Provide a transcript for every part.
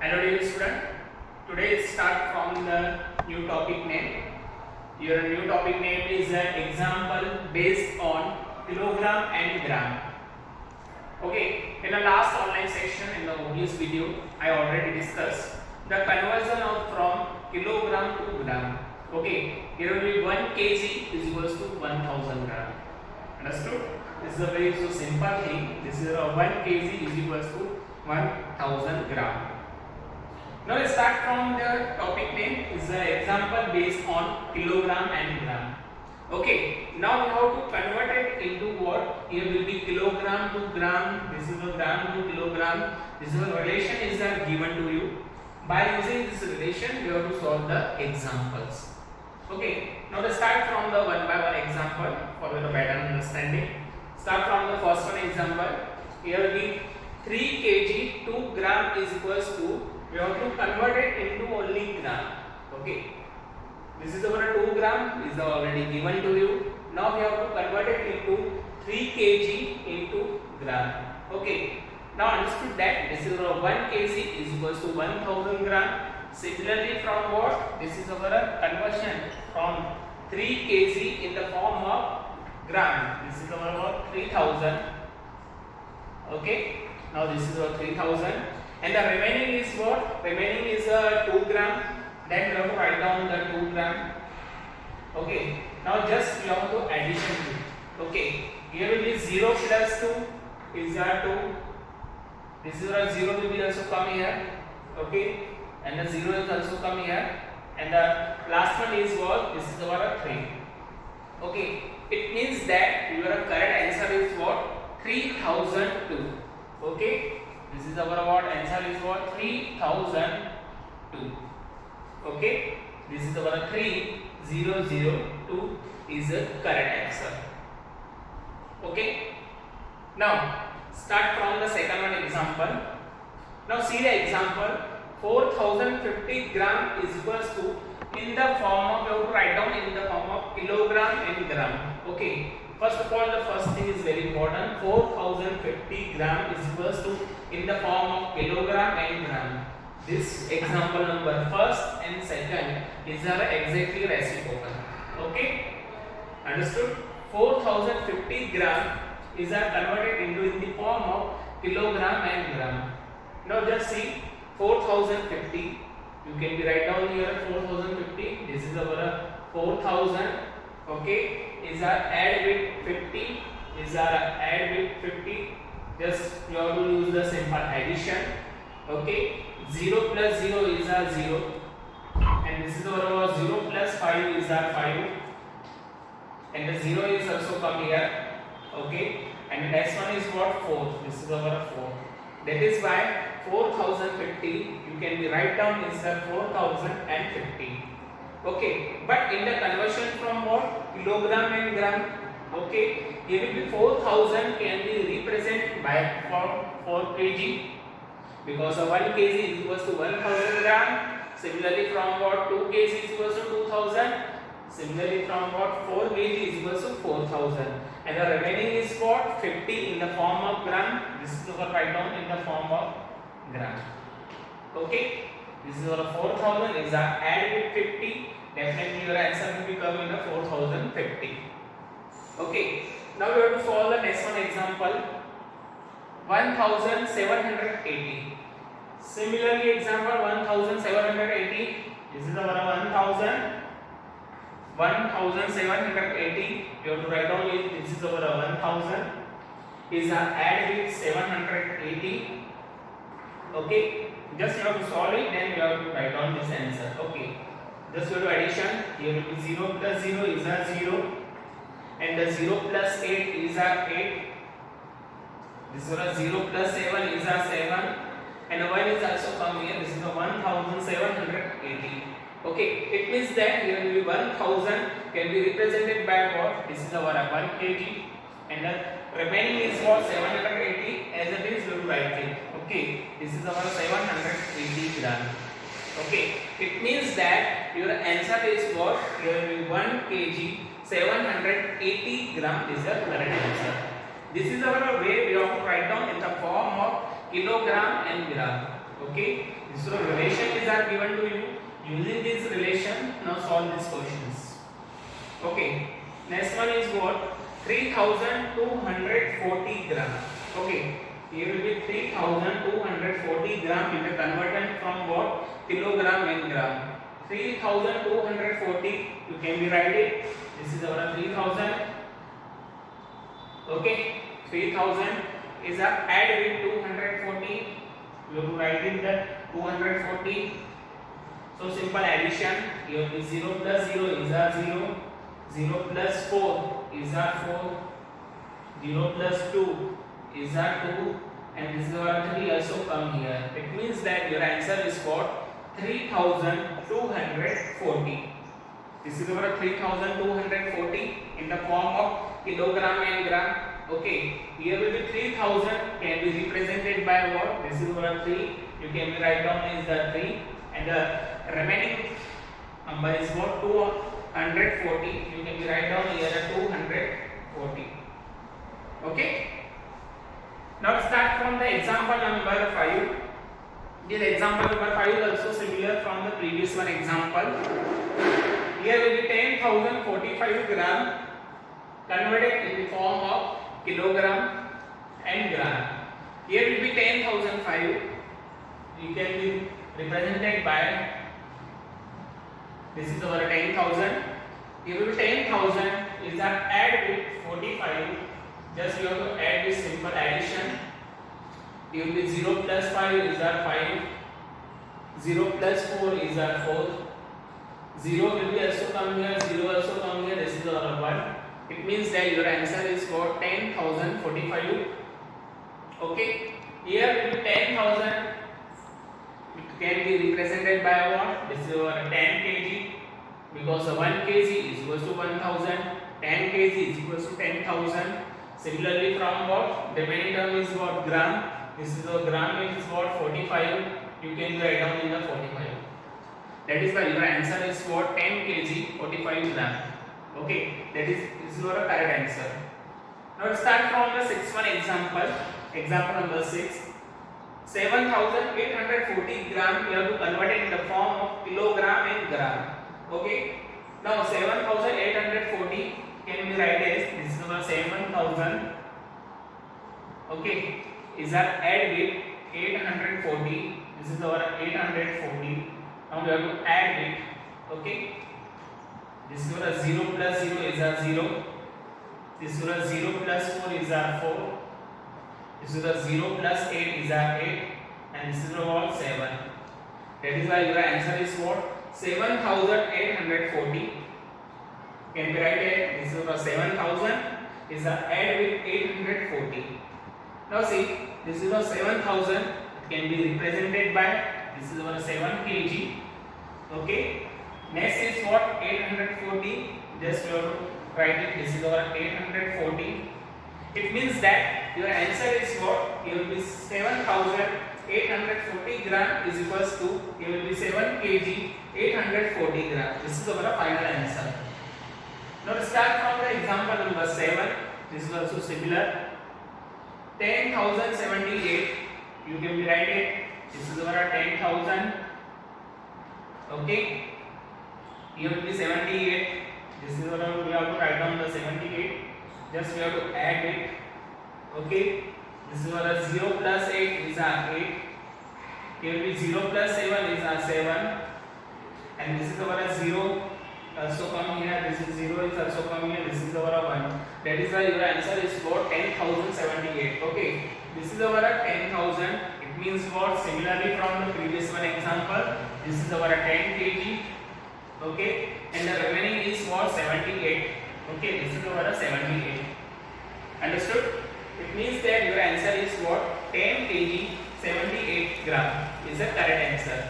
Hello dear student, today start from the new topic name. Your new topic name is an example based on kilogram and gram. Okay, in the last online session in the previous video, I already discussed the conversion of from kilogram to gram. Okay, here will be 1 kg is equals to 1000 gram. Understood? This is a very so simple thing. This is a 1 kg is equals to 1000 gram. Now let's start from the topic name is the example based on kilogram and gram. Okay, now we have to convert it into what? Here will be kilogram to gram. This is a gram to kilogram. This is a relation is given to you. By using this relation, we have to solve the examples. Okay, now let's start from the one by one example for the better understanding. Start from the first one example. Here will be 3 kg 2 gram is equals to, we have to convert it into only gram. Okay, this is our 2 gram is already given to you. Now we have to convert it into 3 kg into gram. Okay, now understood that this is our 1 kg is equals to 1000 gram. Similarly, from what? This is our conversion from 3 kg in the form of gram. This is our 3000. Okay, now this is our 3000. And the remaining is what? Remaining is 2 gram. Then we have to write down the 2 gram. Okay. Now just we have to addition to. Okay. Here will be 0 plus 2 is 2. This is a 0 will be also come here. Okay. And the 0 is also come here. And the last one is what? This is our 3. Okay. It means that your correct answer is what? 3002. Okay. This is our what answer is what 3002. Okay, this is our 3002 is the correct answer. Okay, now start from the second one example. Now see the example 4050 gram is equals to in the form of, you have to write down in the form of kilogram and gram. Okay, first of all the first thing is very important. 4050 gram is equals to in the form of kilogram and gram. This example number first and second is are exactly reciprocal. Okay, understood? 4050 gram is converted into in the form of kilogram and gram. Now just see 4050. You can be write down here 4050. This is our 4000. Okay, is add with 50. Is add with 50. Just you have to use the simple addition. Okay, 0 plus 0 is 0, and this is our 0 plus 5 is 5, and the 0 is also come here. Okay, and the next one is what 4. This is our 4. That is why 4050 you can be write down instead 4050. Okay, but in the conversion from what kilogram and gram. Okay, here will be 4000 can be represented by 4 kg because 1 kg is equals to 1000 gram. Similarly, from what 2 kg is equals to 2000. Similarly, from what 4 kg is equals to 4000. And the remaining is what 50 in the form of gram. This is our write down in the form of gram. Okay, this is our 4000 is added with 50. Definitely your answer will become in the 4050. Okay, now we have to solve the next one example 1780. Similarly, example 1780. This is our 1780. You have to write down it. This is our 1000 is add with 780. Okay, just you have to solve it, then you have to write down this answer. Okay, just you have to addition. Here will be 0 plus 0 is 0. And the 0 plus 8 is 8. This is 0 plus 7 is 7. And the 1 is also come here. This is the 1780. Okay, it means that here will be 1000 can be represented by what? This is our 1 kg. And the remaining is what 780 as it is we will write it. Okay, this is our 780 gram. Okay, it means that your answer is what? Here will be 1 kg 780 gram is the correct answer. This is our way we have to write down in the form of kilogram and gram. Okay, so relation is are given to you. Using this relation, now solve these questions. Okay, next one is what? 3240 gram. Okay, here will be 3240 gram in the converted from what? Kilogram and gram. 3240, you can be write it. This is our 3000. Okay, 3000 is a add with 240. You have to write in the 240. So simple addition. Here is 0 plus 0 is a 0. 0 plus 4 is a 4. 0 plus 2 is a 2. And this is our 3 also come here. It means that your answer is what? 3240. This is our 3240 in the form of kilogram and gram. Okay, here will be 3000 can be represented by what? This is our 3. You can write down is the 3, and the remaining number is what? 240. You can write down here the 240. Okay. Now start from the example number 5. This example number 5 is also similar from the previous one example. Here will be 10,045 gram converted in the form of kilogram and gram. Here will be 10,005. You can be represented by, this is our 10,000. Here will be 10,000 is a add with 45. Just you have to add this simple addition. Here will be 0 plus 5 is our 5. 0 plus 4 is our 4. 0 will be also come here. 0 also come here. This is our 1. It means that your answer is for 10,045. Okay. Here will be 10,000. It can be represented by what? This is our 10 kg. Because 1 kg is equal to 1,000. 10 kg is equal to 10,000. Similarly, from what? The remaining term is what? Gram. This is a gram, which is what? 45. You can write down in the 45. That is why your answer is what? 10 kg, 45 gram. Okay, this is your correct answer. Now start from the 6th one example. Example number 6. 7,840 gram you have to convert it in the form of kilogram and gram. Okay. Now 7,840 can be write as, this is our 7,000. Okay, is our add with 840. This is our 840. Now we have to add it. Okay. This is our 0 plus 0 is our 0. This is our 0 plus 4 is our 4. This is our 0 plus 8 is our 8. And this is our 7. That is why your answer is what? 7,840. Can be write as, this is our 7,000 is our add with 840. Now see, this is our 7,000. It can be represented by, this is our 7 kg. Okay. Next is what? 840. Just you have to write it. This is our 840. It means that your answer is what? It will be 7,840 gram is equals to, it will be 7 kg 840 gram. This is our final answer. Now start from the example number 7. This is also similar. 10,078. You can be write it. This is our 10,000. Okay. Here will be 78. This is what we have to write down the 78. Just we have to add it. Okay. This is our 0 plus 8 is our 8. Here will be 0 plus 7 is our 7. And this is our 0 also come here. This is 0 is also come here. This is our 1. That is why your answer is for 10,078. Okay. This is our 10,000. It means what? Similarly from the previous one example. This is our 10 kg. Okay, and the remaining is what? 78. Okay, this is our 78. Understood? It means that your answer is what? 10 kg 78 gram is the correct answer.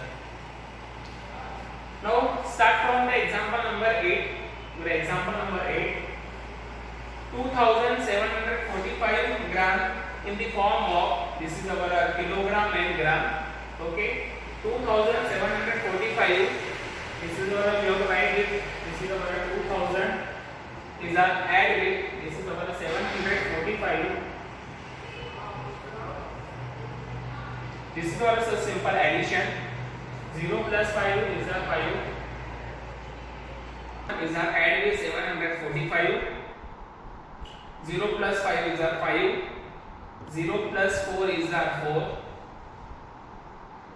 Now start from the example number 8. Your example number 8. 2,745 gram in the form of, this is our kilogram and gram. Okay, 2,745. This is our, we have to write it. This is our 2,000 is our add with, this is our 745. This is also a simple addition. 0 plus 5 is a 5. Is a add with 745. 0 plus 5 is a 5. 0 plus 4 is a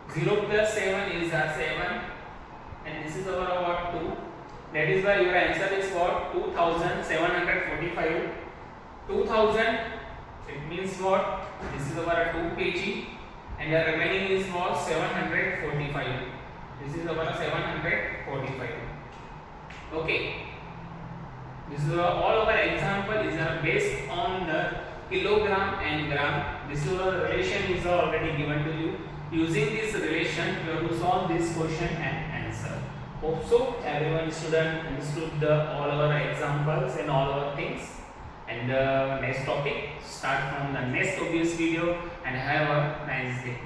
4. 0 plus 7 is a 7. And this is our what 2. That is why your answer is what 2745. 2000. It means what? This is our 2 kg. And the remaining is what 745. This is our 745. Okay. This is all our example is based on the kilogram and gram. This is our relation is already given to you. Using this relation, you have to solve this question and answer. Hope so everyone student understood all our examples and all our things. And the next topic start from the next obvious video, and have a nice day.